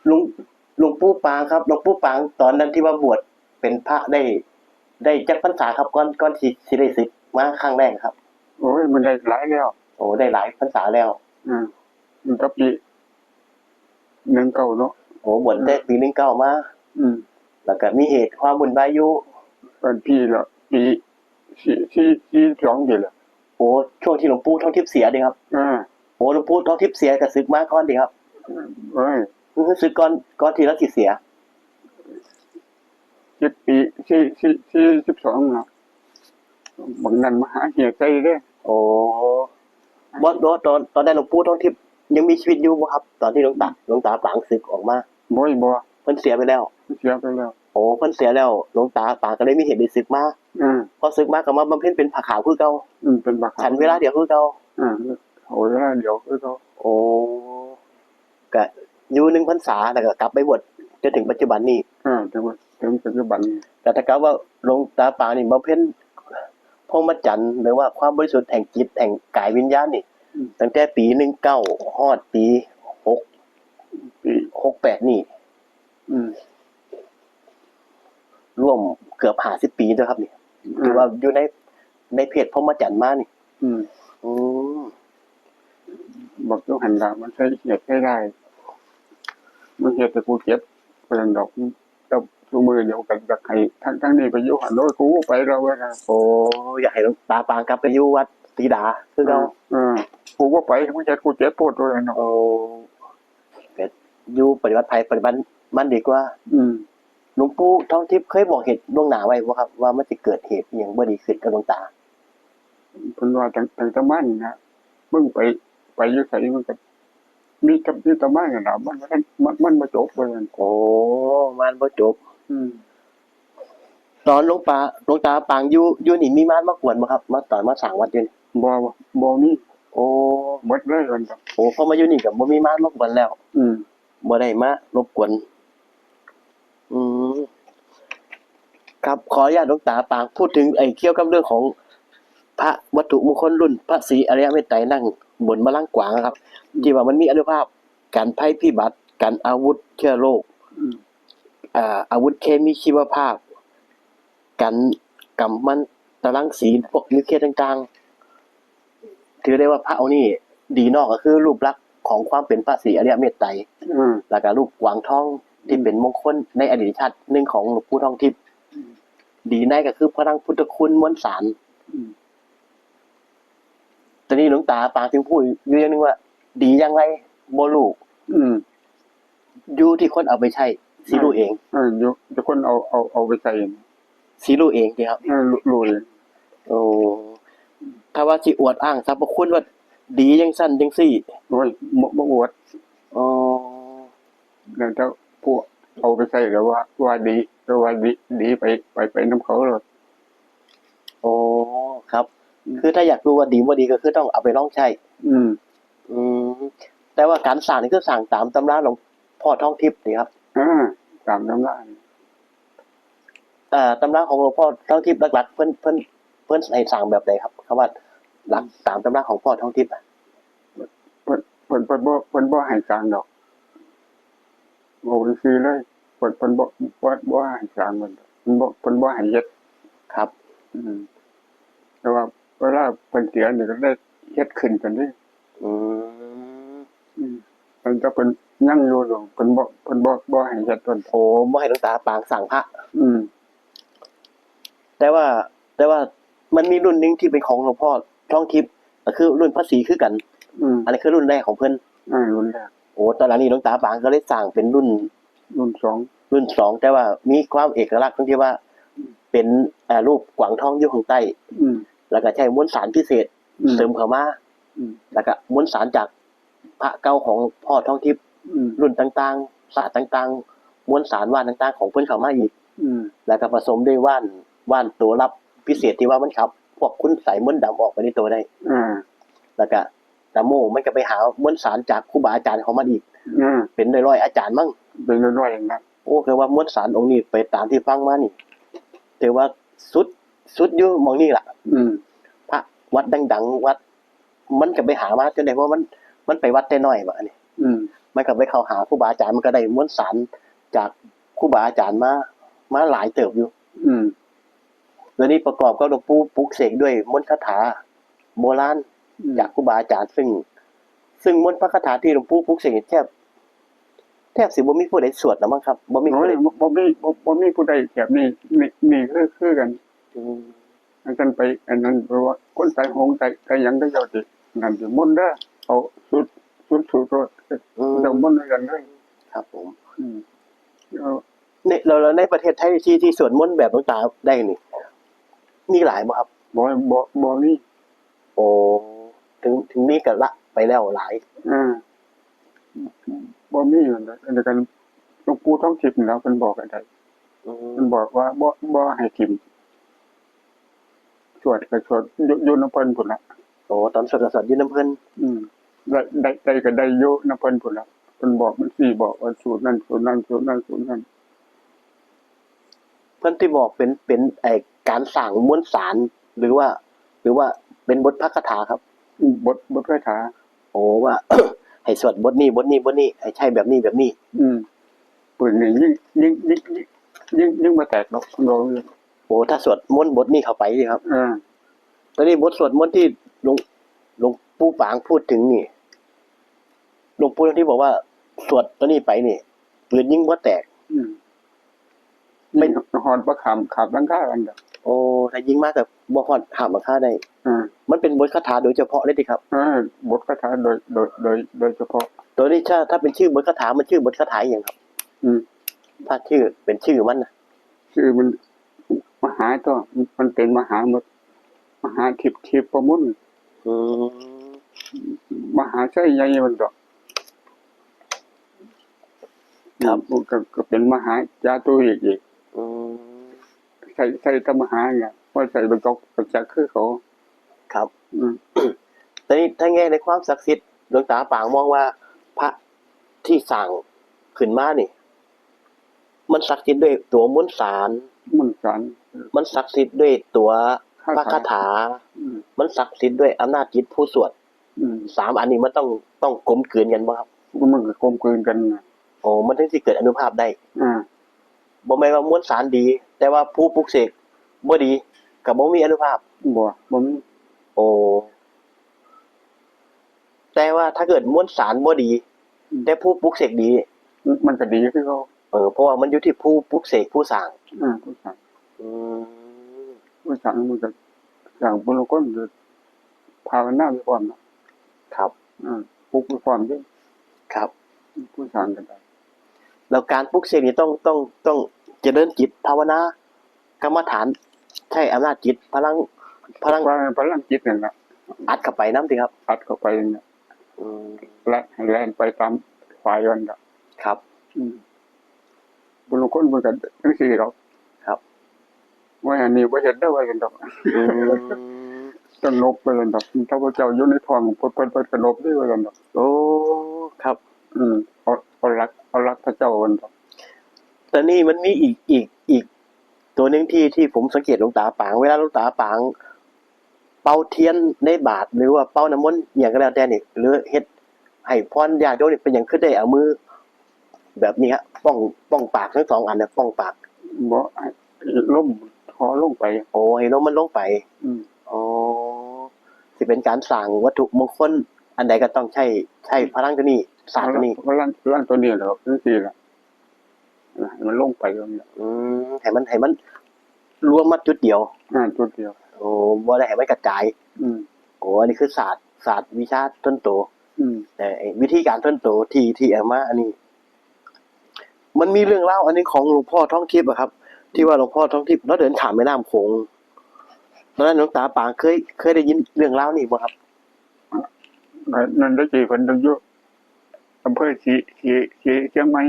ลุงลุงปู่ปางครับหลวงปู่ปางตอนนั้นที่ว่าบวชเป็นพระได้จักพรรษาครับก่อนสิได้ศึกมาครั้งแรกครับโอ้ยมันได้หลายแล้วโอ้ได้หลายพรรษาแล้วมันก็ปี19เนาะโอ้บวชได้ปี19มาแล้วก็มีเหตุความบุญบายอยู่เป็นปีละปี42เดือนละโอ้ช่วงที่หลวงปู่ทองทิพย์เสียดิครับโอ้หลวงปู่ทองทิพย์เสียก็ศึกมาก่อนดิครับคือศึกก่อนที่เราสิเสีย7ปี42เนาะบางนั้นมหาเหียใจเด้โอ้บ่ตอนได้หลวงปู่ทองทิพย์ยังมีชีวิตอยู่บ่ครับตอนที่หลวงตาปางศึกออกมาบ่เพิ่นเสียไปแล้วโอ้เพิ่นเสียแล้วหลวงตาปางก็เลยมีเหตุได้ศึกมาพอศึกมาก็มาบำเพ็ญเป็นผ้าขาวคือเก่าเป็นผ้าขาวฉันเวลาเดียวคือเก่าเอาเวลาเดียวคือเก่าโอ้ก็อยู่1พรรษาแล้วก็กลับไปบวชจนถึงปัจจุบันนี้ถึงปัจจุบันแต่ถ้ากล่าวว่าหลวงตาปางนี่บำเพ็ญพรหมจรรย์หรือว่าความบริสุทธิ์แห่งจิตแห่งกายวิญญาณนี่ตั้งแต่ปี19ฮอดปี68นี่ร่วมเกือบ50ปีด้วยครับนี่ถือว่าอยู่ในเพจพรหมจรรย์มานี่บอกต้องหันหลังมันใช้เหตุให้ได้มันเหตุแต่กูเจ็บเป็นดอกกับตัวมือเดียวกันกับใครทั้งนี้ไปอยู่หันโดยกูไปเราอะนะโอ้อยากให้หลวงตาปางกลับไปอยู่วัดศรีดาคือเรากูก็ไปไม่ใช่กูเจ็บปวดด้วยเนาะโอ้เป็ดอยู่ปฏิบัติภัยปฏิบัติมันดีกว่าหลวงปู่ทองทิพย์เคยบอกเหตุล่วงหน้าไว้บ่ครับว่ามันจะเกิดเหตุอย่างบ่ดีขึ้นกับหลวงตาเพิ่นว่าตั้งแต่มันนะมึงไปอยู่ไสมันก็มีกับที่ตะมันน่ะมันบ่จบว่าซั่นโอ้มันบ่จบตอนหลวงตาปางอยู่นี่มีมารมากวนบ่ครับมาตอนมาสร้างวัดอยู่นี่บ่มีโอ้หมดเลยกันโอ้พอมาอยู่นี่ก็บ่มีมารมากวนแล้วบ่ได้มารบกวนครับขออนุญาตหลวงตาปางพูดถึงเกี่ยวกับเรื่องของพระวัตถุมงคลรุ่นพระศรีอริยเมตไตรนั่งบนบัลลังก์กวางครับที่ว่ามันมีอานุภาพการภัยพิบัติการอาวุธเชื้อโรคอาวุธเคมีชีวภาพการกัมมันตรังสีพวกนิวเคลียร์ต่างๆถือได้ว่าพระองค์นี้ดีนอกก็คือรูปลักษณ์ของความเป็นพระศรีอริยเมตไตรแล้วก็รูปกวางทองที่เป็นมงคลในอดีตชาติหนึ่งของหลวงปู่ทองทิพย์ดีในก็คือพระพุทธคุณมวลสารตอนนี้หลวงตาปางถึงพูดอยู่อย่างนึงว่าดียังไงบ่รู้อยู่ที่คนเอาไปใช้สิรู้เองอยู่ที่คนเอาไปใช้สิรู้เองสิครับรู้เองโอ้ถ้าว่าสิอวดอ้างสรรพคุณว่าดีจังซั่นจังซี่โอ้ยบ่อวดแล้วเจ้าพวกเอาไปใช้แล้วว่าดีแล้วว่าดีไปนำเขาเลยโอ้ครับคือถ้าอยากรู้ว่าดีบ่ดีก็คือต้องเอาไปลองใช้แต่ว่าการสร้างนี่คือสร้างตามตำราหลวงพ่อทองทิพย์นี่ครับตามตำราตำราของหลวงพ่อทองทิพย์หลักๆเพิ่นให้สร้างแบบใดครับคำว่าหลักตามตำราของพ่อทองทิพย์เพิ่นบ่ให้สร้างดอกโอ้ซื่อเลยเพิ่นบ่ให้สร้างมันเพิ่นบ่ให้เฮ็ดครับแต่ว่าเวลาเพิ่นเสียนี่ก็ได้เฮ็ดขึ้นกันนี่มันก็เป็นยังอยู่ดอกเพิ่นบ่ให้เฮ็ดเพิ่นโอ้บ่ให้หลวงตาปางสร้างพระแต่ว่ามันมีรุ่นนึงที่เป็นของหลวงพ่อทองทิพย์ก็คือรุ่นพระศรีคือกันอันนี้คือรุ่นแรกของเพิ่นรุ่นแรกโอ้ตอนหลังนี้หลวงตาปางก็เลยสร้างเป็นรุ่น2แต่ว่ามีความเอกลักษณ์ตรงที่ว่าเป็นรูปกวางทองอยู่ข้างใต้แล้วก็ใช้มวลสารพิเศษเสริมเข้ามาแล้วก็มวลสารจากพระเก่าของพ่อทองทิพย์รุ่นต่างๆศาสตร์ต่างๆมวลสารว่านต่างๆของเพิ่นเข้ามาอีกแล้วก็ผสมด้วยว่านตัวรับพิเศษที่ว่ามันขับพวกคุณไสมนต์ดำออกไปในตัวได้แล้วก็ตะโมมันก็ไปหามวลสารจากครูบาอาจารย์ของมันอีกเป็นร้อยๆอาจารย์มั้งเป็นร้อยๆอย่างนั้นโอ้คือว่ามวลสารองค์นี้ไปตามที่ฟังมานี่ถือว่าสุดอยู่หม้องนี้ล่ะพระวัดดังๆวัดมันก็ไปหามาจนได้เพราะมันไปวัดแต่น้อยบัดนี้ มันก็ไปเข้าหาครูบาอาจารย์มันก็ได้มวลสารจากครูบาอาจารย์มาหลายเติบอยู่ อืม แล้วนี่ประกอบกับหลวงปู่ปลุกเสกด้วยมนต์คาถาโบราณจากครูบาอาจารย์ซึ่งมนต์พระคาถาที่หลวงปู่ปลุกเสกแทบสิบ่มีผู้ใดสวดนะมั้งครับบ่มี โอ้ ผู้ ย ใด บ่มีผู้ใดแบบนี้นี่คือกัน อืม อันนั้นไปอันนั้นเพราะว่าคนใจหงใจหยังก็เจ้าสินั่นสิมนต์เด้อเอาสุดรถจะมนต์กันเด้อ ครับผม อืมเอา เนี่ยเราในประเทศไทยที่สวดมนต์แบบหลวงตาได้นี่มีหลายบ่ครับ บ่นี่ โอ้ถึงนี่ก็ละไปแล้วหลาย บ่มีอันนั้นกันหลวงปู่ท้องทิพย์แล้วเพิ่นบอกกันได้ อืม เพิ่นบอกว่าบ่ให้ทิมสวดก็สวดอยู่นำเพิ่นพุ่นล่ะ โอ้ตอนสวดก็สวดอยู่น้ำเพิ่น อืมได้ก็ได้อยู่นำเพิ่นพุ่นล่ะเพิ่นบอกมันสิบอกว่าสูตรนั้นสูตรนั้นสูตรนั้นสูตรนั้น เพิ่นที่บอกเป็นไอ้การสร้างมวลสารหรือว่าเป็นบทพระคาถาครับ บทคาถา โอ้ว่า ให้สวดบทนี้ให้ใช้แบบนี้ ปืนนี่ยิ่งมาแตกดอกรองเลย โอ้ถ้าสวดมนต์บทนี้เข้าไปสิครับ อ่า ตอนนี้บทสวดมนต์ที่หลวงปู่ปางพูดถึงนี่หลวงปู่ที่บอกว่าสวดตัวนี้ไปนี่ปืนยิงบ่แตก ไม่หอนประขับลังค่ากันดอก โอ้ถ้ายิงมากกับบ่ฮอดห้ามมาฆ่าได้ อ่า มันเป็นบทคาถาโดยเฉพาะเลยดิครับ บทคาถาโดยเฉพาะ ตัวนี้ถ้าเป็นชื่อบทคาถามันชื่อบทคาถาอย่างครับ อืม ถ้าชื่อเป็นชื่อมันนะ ชื่อมันมหาตัวมันเป็นมหทิพย์ประมุน อืม มหาใช่ใหญ่มันดอก ครับ ก็เป็นมหาจาตุอีก อืม ใส่ตมหาเนี่ยว่าใส่เป็นกอกประจักษ์คือเขา ครับ อืม แต่นี่ถ้าแง่ในความศักดิ์สิทธิ์หลวงตาปางมองว่าพระที่สั่งขึ้นมานี่ มันศักดิ์สิทธิ์ด้วยตัวมนต์สาร มันสัน มันศักดิ์สิทธิ์ด้วยตัวพระคาถา อืม มันศักดิ์สิทธิ์ด้วยอำนาจจิตผู้สวด อืม สามอันนี้มันต้องกลมกลืนกันบ่ครับ มันก็กลมกลืนกันนะ โอ้มันถึงสิเกิดอนุภาพได้ อ่า บ่แม่นว่ามวลสารดี แต่ว่าผู้ปลุกเสกบ่ดีก็บ่มีอนุภาพ บ่มี โอ้แต่ว่าถ้าเกิดมวลสารบ่ดี แต่ผู้ปลุกเสกดี มันก็ดีคือเขา เพราะว่ามันอยู่ที่ผู้ปลุกเสกผู้สร้าง ผู้สั่ง อืม มันก็อย่างบุญคนจะภาวนาไปความนะครับ ปลุกไปความด้วย ครับ ผู้สั่งกันได้ แล้วการปลุกเสกนี่ต้องเจริญจิตภาวนากรรมฐานใช้อำนาจจิตพลัง พลังจิตนั่นล่ะ อัดเข้าไปนำสิครับ อัดเข้าไปเนี่ย อืม และแล่นไปตามฝ่ายกันน่ะ ครับ บุญคนมันก็จังซี่หรอก ครับ ว่าอันนี้บ่เฮ็ดได้ว่ากันดอก อืม สงบไปกันดอกถ้าพระเจ้าอยู่ในท้องเพิ่นสงบได้ว่ากันดอก โอ้ครับ เอารักพระเจ้ากันดอก แต่นี่มันมีอีกตัวหนึงที่ผมสังเกตหลวงตาปางเวลาหลวงตาปาง เป่าเทียนในบาทหรือว่าเป่าน้ำมนต์อย่างก็แล้วแต่นี่หรือเฮ็ดให้พรญาติโยมนี่เป็นอย่างขึ้นได้เอามือ แบบนี้ฮะป้องปากทั้งสองอันน่ะป้องปาก บ่ให้ล้มคอลงไป โอ้ให้ลมมันลงไปอ๋อสิเป็นการสร้างวัตถุมงคลอันใดก็ต้องใช้พลังตัวนี้ศาสตร์ตัวนี้ ร่างตัวนี้แหละจังซี่ล่ะให้มันลงไปอย่างนี้ ให้มันรวมมาจุดเดียว ตัวเดียว โอ้บ่ได้ให้มันกระจาย โอ้อันนี้คือศาสตร์วิชาต้นโต แต่ไอ้วิธีการต้นโตที่เอามาอันนี้ มันมีเรื่องเล่าอันนี้ของหลวงพ่อท้องทิพย์อะครับ ที่ว่าหลวงพ่อท้องทิพย์แล้วเดินข้ามแม่น้ำโขงตอนนั้นหลวงตาปางเคยได้ยินเรื่องเล่านี่บ่ครับ นั่นได้จีเพิ่นอยู่อำเภอเชียงใหม่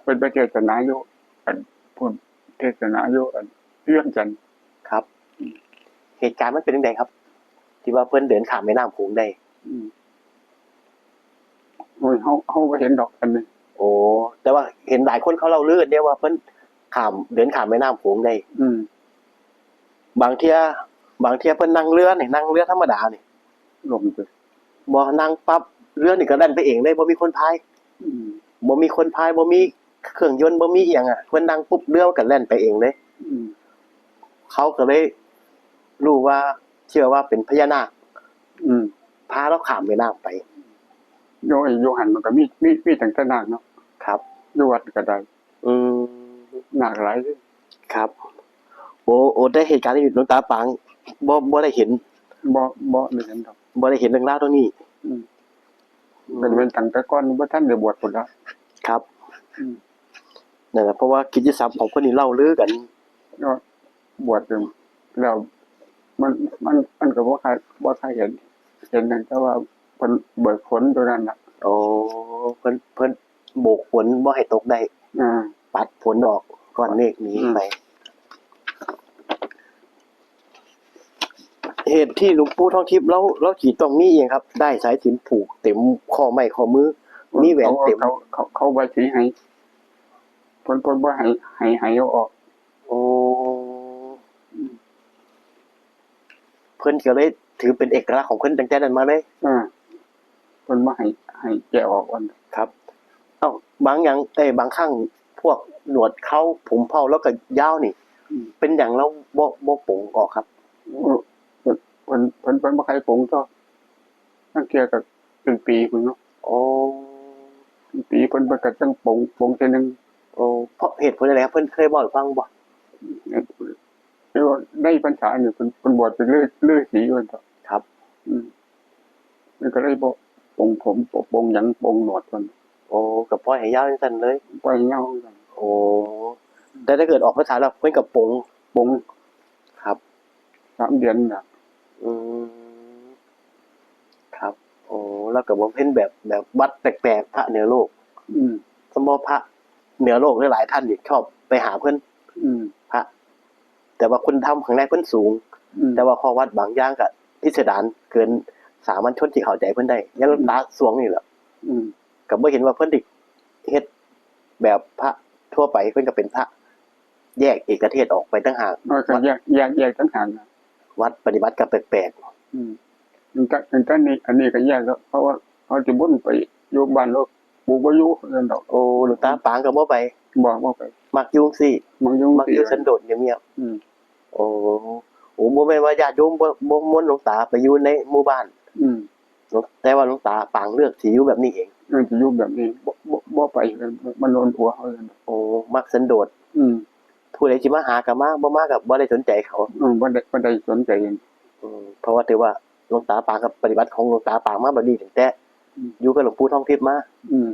เพิ่นไปเทศนาอยู่อันพุ่นเทศนาอยู่อันเรื่องจันทน์ ครับ เหตุการณ์มันเป็นจังไดครับ ที่ว่าเพิ่นเดินข้ามแม่น้ำโขงได้ โอ้ยเฮาบ่เห็นดอกอันนี้ โอ้แต่ว่าเห็นหลายคนเขาเล่าเรื่องเนี่ยว่าเพิ่นเดินข้ามแม่น้ำโขงได้ บางเที่ยเพิ่นนั่งเรือนี่นั่งเรือธรรมดานี่ ลมไป บ่นั่งปั๊บเรือนี่ก็ดันไปเองเลยบ่มีคนพาย อืม บ่มีคนพายบ่มีเครื่องยนต์บ่มีอีหยังอ่ะเพิ่นนั่งปุ๊บเรือก็แล่นไปเองเลย อืม เขาก็เลยรู้ว่าเชื่อว่าเป็นพญานาค อืม พาเราข้ามแม่น้ำไป โยหันมันก็มีตั้งแต่นาคเนาะ ครับ อยู่วัดก็ได้ อืม นาคหลายเด้อ ครับ โอ้ได้เหตุการณ์นี้หลวงตาปางบ่ได้เห็น บ่ได้เห็นดอก บ่ได้เห็นเรื่องราวตรงนี้ อืมเป็นตั้งแต่ก่อนบ่ทันได้บวชพุ่นละ ครับ อืม นั่นแหละเพราะว่ากิตติศัพท์ของเพิ่นนี่เล่าลือกัน ก็บวชอยู่แล้วมันก็บ่ใครเห็นตั้งแต่ว่าเพิ่นเบิกฝนตัวนั้นน่ะ โอ้เพิ่นโบกฝนบ่ให้ตกได้ อ่า ปัดฝนออกก้อนเมฆหนีไป เหตุที่หลวงปู่ทองทิพย์เราสิต้องมีเองครับ ได้สายสิญจน์ผูกเต็มข้อไม้ข้อมือ มีแหวนเต็ม เขาบ่สิให้เพิ่นบ่ให้เอาออก โอ้เพิ่นก็เลยถือเป็นเอกลักษณ์ของเพิ่นตั้งแต่นั้นมาเลย เพิ่นบ่ให้แกะออกวัน ครับบางอย่างบางครั้งพวกหนวดเขาผมเผาแล้วก็ยาวนี่ เป็นอย่างเราบ่ปลงออกครับ เพิ่นบ่ใครปลงต่อตั้งเที่ยก็เป็นปีพุ่นเนาะ โอ้ ปีเพิ่นก็จังปลงเทื่อนึง โอ้เพราะเหตุผลอะไรครับเพิ่นเคยบอกให้ฟังบ่ เรียกว่าได้พรรษานี่เพิ่นบวชเป็นฤาษีว่าต่อ ครับ มันก็เลยบ่ปลงผมปลงหยังปลงหนวดเพิ่น โอ้ก็ปล่อยให้ยาวจังซั่นเลย ปล่อยเหงากัน โอ้แต่ถ้าเกิดออกพรรษาแล้วเพิ่นก็ปลง ปลง ครับ 3 เดือนน่ะ อืมครับ โอ้แล้วก็บ่เพ็นแบบวัดแปลกๆพระเหนือโลก อืม สมมุติพระเหนือโลกหลายๆท่านนี่ชอบไปหาเพิ่น อืม พระแต่ว่าคุณธรรมข้างในเพิ่นสูง แต่ว่าข้อวัดบางอย่างก็พิสดารเกินสามัญชนที่เข้าใจเพิ่นได้อย่างหลวงตาสวงนี่แหละ อืม ก็บ่เห็นว่าเพิ่นได้เฮ็ดแบบพระทั่วไปเพิ่นก็เป็นพระแยกเอกเทศออกไปต่างหาก ก็แยกต่างหากนะ วัดปฏิบัติก็แปลก อืมอันนี้ก็แยกแล้วเพราะว่าเขาจะบุญไปอยู่บ้านแล้วปู่บ่อยู่นั่นดอก ๆโอ้หลวงตาปางก็บ่ไป บอกว่าไป มักอยู่ซี่ มันอยู่ มักอยู่สันโดษเงียบ อืม ๆโอ้บ่แม่นว่าญาติโยมบ่มนต์หลวงตาไปอยู่ในหมู่บ้าน อืม แต่ว่าหลวงตาปางเลือกสิอยู่แบบนี้เอง มันจะอยู่แบบนี้บ่ไปมันโดนผัวเขาเลย โอ้มักสันโดษ อืม ผู้ใดสิมาหาก็มาบ่มาก็บ่ได้สนใจเขา บ่ได้สนใจกัน เพราะว่าถือว่าหลวงตาปางกับปฏิบัติของหลวงตาปางมาแบบนี้ตั้งแต่อยู่กับหลวงปู่ทองทิพย์มา อืม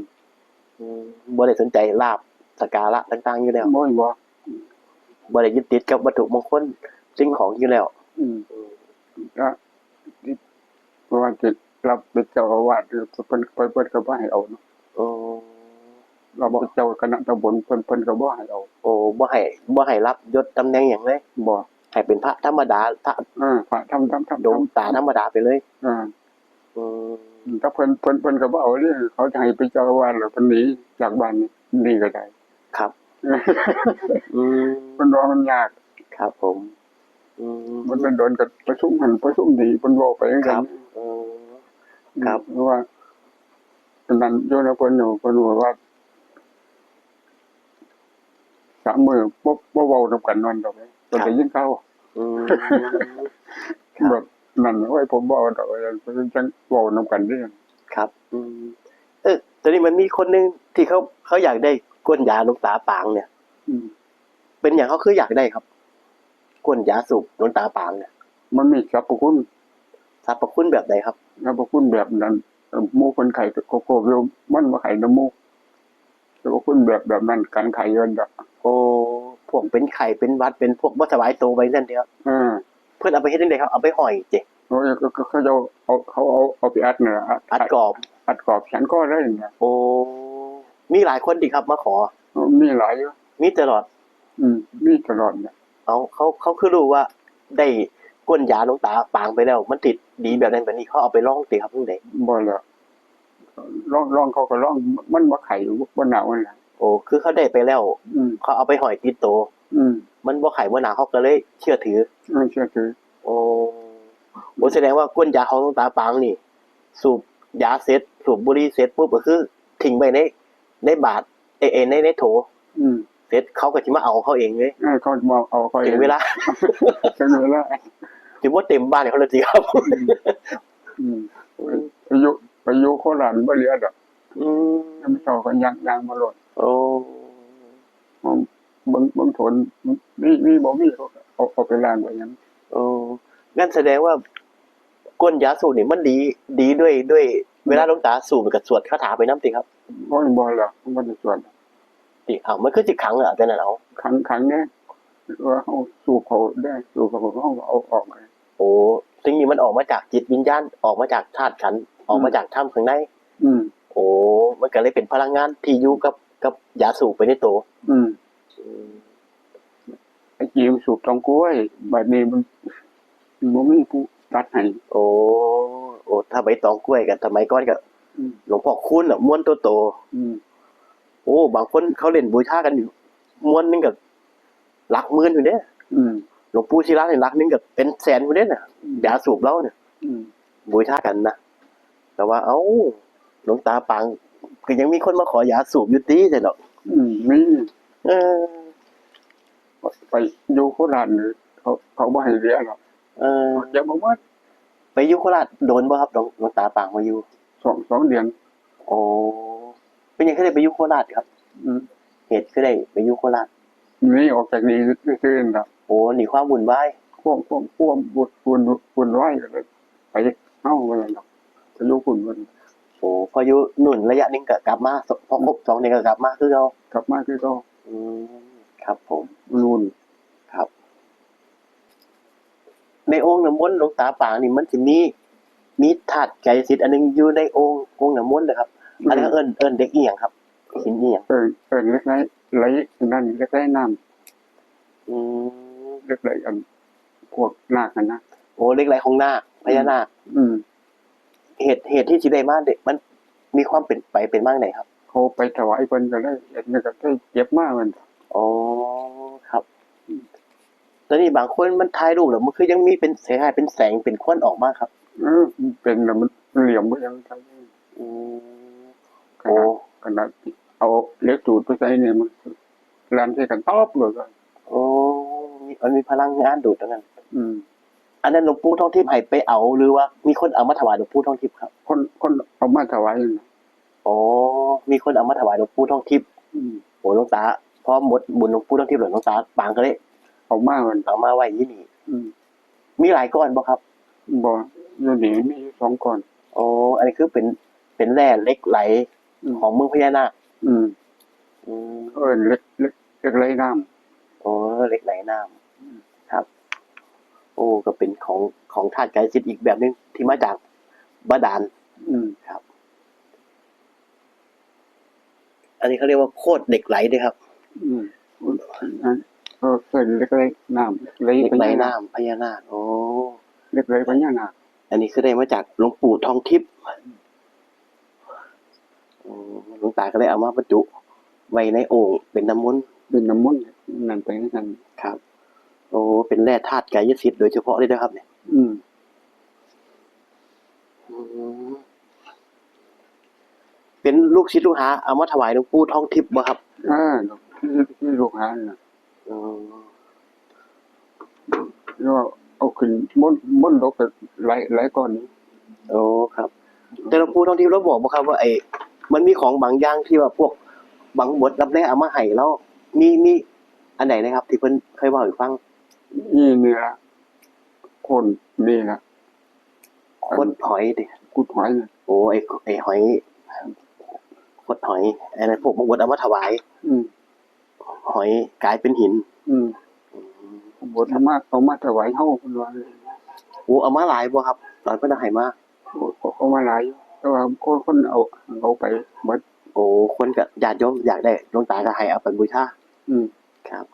บ่ได้สนใจลาภสักการะต่างๆอยู่แล้ว บ่ บ่ได้ยึดติดกับวัตถุมงคลสิ่งของอยู่แล้ว อืมก็เพราะว่าจะรับเป็นเจ้าอาวาสเพิ่นก็บ่ให้เอาเนาะ โอ้ เราเป็นเจ้าคณะตำบลเพิ่นก็บ่ให้เอา โอ้บ่ให้รับยศตำแหน่งหยังเลย บ่ ให้เป็นพระธรรมดาพระ พระทำ ดวงตาธรรมดาไปเลย อืม ถ้าเพิ่นก็บ่เอาเด้เขาจะให้เป็นเจ้าอาวาสแล้วเพิ่นหนีจากบ้านนี่ก็ได้ ครับ อืม เพิ่นว่ามันยาก ครับผมมันเป็นโดนกับประชุมหันประชุมดีเพิ่นเว้าไปจัง ค ซั่ รั น บครับ เพราะว่าตอนนั้นโยนเพิ่นอยู่เพิ่นบอกว่า3 มื้อบ่เว้านำกันนอนดอกเพิ่นได้ยินข่าว อืม แบบนั่นโอ้ยผมบ่เอาดอกเพิ่นจังเว้านำกันเด้อ ครับ ตอนนี้มันมีคนหนึงที่เขาอยากได้ก้นยาหลวงตาปางเนี่ย เป็นอย่างเขาคืออยากได้ครับก้นยาสูบหลวงตาปางเนี่ย มันมีสรรพคุณ สรรพคุณแบบใดครับ สรรพคุณแบบนั้นหมู่คนไข้โกโยมมันบ่ไข้น้ำมูกสรรพคุณแบบนั้นกันไข้เยินดอก โอ้พวกเป็นไข้เป็นหวัดเป็นพวกบ่สบายตัวไปนั่นเดียวเพิ่นเอาไปเฮ็ดจังได๋ครับเอาไปห้อยเจ โอ้ยเขาจะเอาไปอัดเนี่ย อัดกรอบ อัดกรอบฉันก็ได้เนี่ย โอ้มีหลายคนดิครับมาขอ มีหลายอยู่ มีตลอด มีตลอดเนี่ย เขาคือรู้ว่าได้ก้นยาหลวงตาปางไปแล้ว มันติดดีแบบนั้นแบบนี้เขาเอาไปลองติครับจังได๋ บ่แล้วลองเขาก็ลองมันบ่ไข้บ่หนาวนั่นล่ะ โอ้คือเขาได้ไปแล้วเขาเอาไปห้อยติดตัวมันบ่ไข้บ่หนาวเขาก็เลยเชื่อถือ เชื่อถือ โอ้แสดงว่าก้นยาของหลวงตาปางนี่ สูบยาเสร็จสูบบุหรี่เสร็จปุ๊บก็คือ ทิ้งไว้ในบาทในโถ อืม เสร็จเขาก็สิมาเอาเขาเองเลย เขาบอกเอาเขา ถึงเวลา ถึงเวลา ถือว่าเต็มบ้านเขาเลยสิครับ อืมไปอยู่โคราชบ่เหลือดอก อืม มันต่อกันยางมาโลด โอ้ เบิ่งทนมีบ่มีเอาไปล้างไว้หยัง โอ้งั้นแสดงว่าก้นยาสูบนี่มันดีด้วยเวลาหลวงตาสูบกับสวดคาถาไปน้ำติครับ บ่ล่ะมันได้ส่วน ติเอามันคือสิขังเหรอแต่นั่นเอา ขังเนี่ยว่าเฮาสูบเขาได้สูบเขาเฮาเอาออกไป โอ้สิ่งนี้มันออกมาจากจิตวิญญาณออกมาจากธาตุขันธ์ออกมาจากถ้ำข้างใน อืม โอ้มันก็เลยเป็นพลังงานที่อยู่กับยาสูบไปในตัว อืมไอ้จีมสูบตองกล้วยบัดนี้มันบ่มีผู้ตัดให้ โอ้ถ้าใบตองกล้วยกันสมัยก่อนก็ อืม หลวงพ่อคูณน่ะม้วนโต อืม ๆโอ้บางคนเขาเล่นบูชากันอยู่ม้วนนึงก็หลักหมื่นอยู่เด้ อืม หลวงปู่ศิลาเนี่ยหลักนึงก็เป็นแสนอยู่เด้น่ะยาสูบเราเนี่ย อืม บูชากันนะแต่ว่าหลวงตาปางก็ยังมีคนมาขอยาสูบอยู่ติแต่เนาะ มี เออ ไปอยู่โคราชนี่เขาบ่ให้เหลือหรอก เออ เดี๋ยวบ่ว่า ไปอยู่โคราชโดนบ่ครับหลวงตาปางมาอยู่ 2เดือน โอ้เป็นยังไงได้ไปอยู่โคราชครับ อืม เหตุคือได้ไปอยู่โคราช นี่ออกจากนี้ซื่อๆน่ะ โอ้หนีความวุ่นวาย ควบบุญไว้ก็เลยไปเฮาว่าซั่นดอกไปอยู่คุณมัน โอ้พออยู่นู่นระยะหนึงก็กลับมาพอครบ2เดือนก็กลับมาคือเรา กลับมาคือเก็ อืมครับผม รุ่น ครับ ในองค์น้ำมนต์หลวงตาปางนี่มันสิมีธาตุไกรสิทธิ์อันหนึงอยู่ในองค์น้ำมนต์นะครับอันนี้นก็เอิ้นเด็กอีหยังครับหินอีหยัง เอิ้นเล็กๆไหลนั่นเล็กๆน้ำ อืม เล็กๆอันพวกนาคนะ โอ้เล็กไหลของนาคพญานาค อืม เหตุที่สิได้มาเด็กมันมีความเป็นไปเป็นมาจั่งใดครับ เขาไปถวายเพิ่นก็ได้เอ็ดนี่ก็ได้เก็บมามัน อ๋อครับตอนนี้บางคนมันถ่ายรูปแล้วมันคือยังมีเป็นคล้ายๆเป็นแสงเป็นควันออกมาครับ เป็นแล้วมันเหลี่ยมบ่ยังไง อืม ขนาดเอาเล็กจูดไปใส่เนี่ยมันลั่นใส่กันตอบเลยก็ โอ้มันมีพลังงานดูดตรงนั้น อืม อันนั้นหลวงปู่ทองทิพย์ให้ไปเอาหรือว่ามีคนเอามาถวายหลวงปู่ทองทิพย์ครับ คนเอามาถวายนะ อ๋อมีคนเอามาถวายหลวงปู่ทองทิพย์ อืม โอ้หลวงตาพอหมดบุญหลวงปู่ทองทิพย์หลวงตาปางก็เลย เอามามัน เอามาไว้ที่นี่ อืม มีหลายก้อนบ่ครับ บ่อยู่นี่มีอยู่2ก้อน อ๋ออันนี้คือเป็นแร่เหล็กไหลของเมืองพญานาค อืม อืม เล็กไหลน้ำ โอ้เหล็กไหลน้ำครับ โอ้ก็เป็นของธาตุไกรสิทธิ์อีกแบบนึงที่มาจากบาดาล อืม ครับ อันนี้เขาเรียกว่าโคตรเหล็กไหลด้วยครับ อืมเล็กไหลน้ำไหล เหล็ก ไป ไหล ยัง น้ำพญานาคโอ้ เล็กไหลไปยังนา อันนี้คือได้มาจากหลวงปู่ทองทิพย์หลวงตาก็เลยเอามาบรรจุไว้ในโอ่งเป็นน้ำมนต์ เป็นน้ำมนต์นั่นไปนั่น ครับ โอ้เป็นแร่ธาตุกายสิทธิ์โดยเฉพาะเลยนะครับเนี่ย อืม เป็นลูกศิษย์ลูกหาเอามาถวายหลวงปู่ทองทิพย์บ่ครับ ที่ลูกหาน่ะ อืม แล้วเอาขึ้นมนต์ดอกไหลก่อน โอ้ครับ แต่หลวงปู่ทองทิพย์เราบอกบ่ครับว่ามันมีของบางอย่างที่ว่าพวกบางบทรับแร่เอามาให้แล้วมีอันไหนนะครับ ที่เพิ่นเคยเว้าให้ฟัง นี่เนื้อคนนี่นะ คดหอยดิ กุดหอยน่ะ โอ้ไอ้หอยคดหอยอันนั้นพวกบางบทเอามาถวาย อืม หอยกลายเป็นหิน อืมบทเอามาถวายเฮาเพิ่นว่า โอ้เอามาหลายบ่ครับ ตอนเพิ่นเอาให้มา เอามาหลายอยู่แต่ว่าคนเอาไปหมด โอ้คนก็ญาติโยมอยากได้หลวงตาก็ให้เอาไปบูชา อืม ครับ